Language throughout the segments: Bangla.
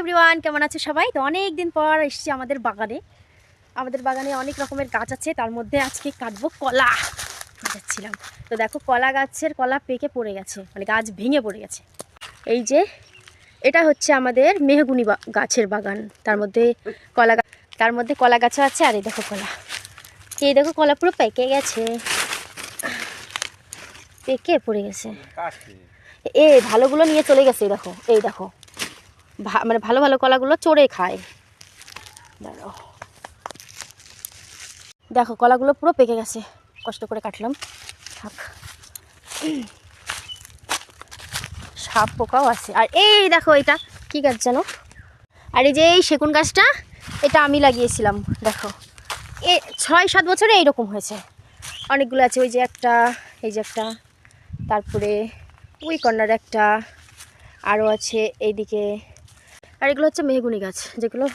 এভরিওয়ান, কেমন আছে সবাই? তো অনেক দিন পর এসেছি আমাদের বাগানে অনেক রকমের গাছ আছে। তার মধ্যে আজকে কাটবো কলা যাচ্ছিলাম। তো দেখো কলা গাছের কলা পেকে পড়ে গেছে, মানে গাছ ভেঙে পড়ে গেছে। এই যে এটা হচ্ছে আমাদের মেহগুনি গাছের বাগান। তার মধ্যে কলা গাছও আছে। আর এই দেখো কলা পুরো পেকে গেছে, পেকে পড়ে গেছে। ভালোগুলো নিয়ে চলে গেছে। এই দেখো মানে ভালো ভালো কলাগুলো চড়ে খায়। দেখো কলাগুলো পুরো পেকে গেছে, কষ্ট করে কাটলাম। সাপ পোকাও আছে। আর এই দেখো এটা কি গাছ জানো? আর এই যে এই সেগুন গাছটা, এটা আমি লাগিয়েছিলাম। দেখো 6-7 বছরে এইরকম হয়েছে। অনেকগুলো আছে। ওই যে একটা, এই যে একটা, তারপরে ওই কর্নারে একটা, আরও আছে এইদিকে। আর এগুলো হচ্ছে মেহগুনি গাছ, যেগুলো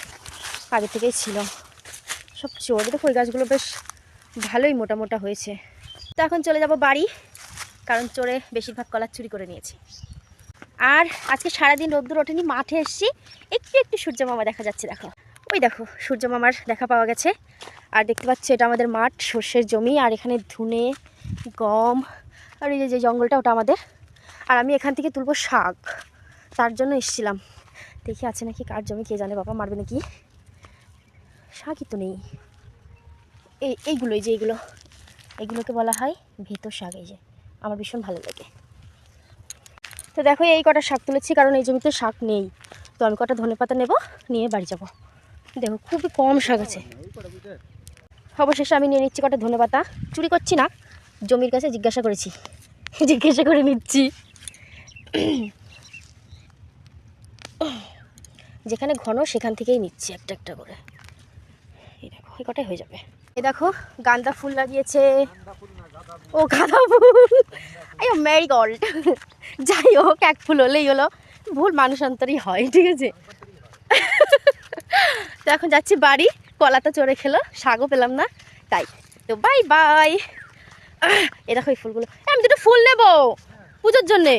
আগে থেকেই ছিল। সব চড়ে দেখো, ওই গাছগুলো বেশ ভালোই মোটা মোটা হয়েছে। তো এখন চলে যাব বাড়ি, কারণ চড়ে বেশিরভাগ কলা চুরি করে নিয়েছি। আর আজকে সারাদিন রোদ্দুর ওঠেনি, মাঠে এসেছি। একটু সূর্য মামা দেখা যাচ্ছে। দেখো ওই দেখো সূর্য মামার দেখা পাওয়া গেছে। আর দেখতে পাচ্ছি এটা আমাদের মাঠ, সর্ষের জমি। আর এখানে ধুনে, গম, আর এই যে জঙ্গলটা ওটা আমাদের। আর আমি এখান থেকে তুলবো শাক, তার জন্য এসেছিলাম। দেখি আছে নাকি, কার জমি কে জানে, বাবা মারবে নাকি। শাকই তো নেই। এইগুলোকে বলা হয় ভেতর শাক। এই যে আমার ভীষণ ভালো লাগে। তো দেখো এই কটা শাক তুলেছি, কারণ এই জমিতে শাক নেই। তো আমি কটা ধনেপাতা নেব, নিয়ে বাড়ি যাব। দেখো খুবই কম শাক আছে। অবশেষে আমি নিয়ে নিচ্ছি কটা ধনেপাতা। চুরি করছি না, জমির কাছে জিজ্ঞাসা করে নিচ্ছি। যেখানে ঘন সেখান থেকেই নিচ্ছি একটা একটা করে। এই দেখো এই কটাই হয়ে যাবে। এই দেখো গাঁদা ফুল লাগিয়েছে। ও গাঁদা ফুল, এই ম্যারিগোল্ড। যাই হোক, এক ফুল হলেই হলো, ভুল মানুষান্তরই হয়, ঠিক আছে। তো এখন যাচ্ছি বাড়ি। কলা তো চড়ে খেলো, শাকও পেলাম না, তাই। তো বাই বাই। এ দেখো এই ফুলগুলো, আমি দুটো ফুল নেবো পুজোর জন্যে।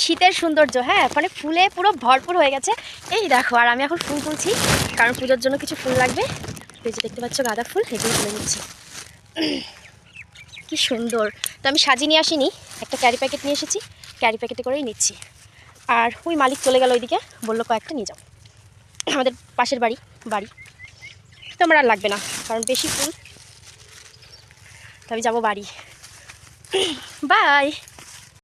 শীতের সৌন্দর্য, হ্যাঁ, মানে ফুলে পুরো ভরপুর হয়ে গেছে। এই দেখো, আর আমি এখন ফুল তুলছি, কারণ পুজোর জন্য কিছু ফুল লাগবে। এই যে দেখতে পাচ্ছ গাঁদা ফুল, এগুলো তুলে নিচ্ছি। কি সুন্দর। তো আমি সাজিয়ে নিয়ে আসিনি, একটা ক্যারি প্যাকেট নিয়ে এসেছি, ক্যারি প্যাকেটে করেই নিচ্ছি। আর ওই মালিক চলে গেল ওইদিকে, বললো কয়েকটা নিয়ে যাও। আমাদের পাশের বাড়ি তো আমার আর লাগবে না, কারণ বেশি ফুল। তো আমি যাবো বাড়ি। বাই।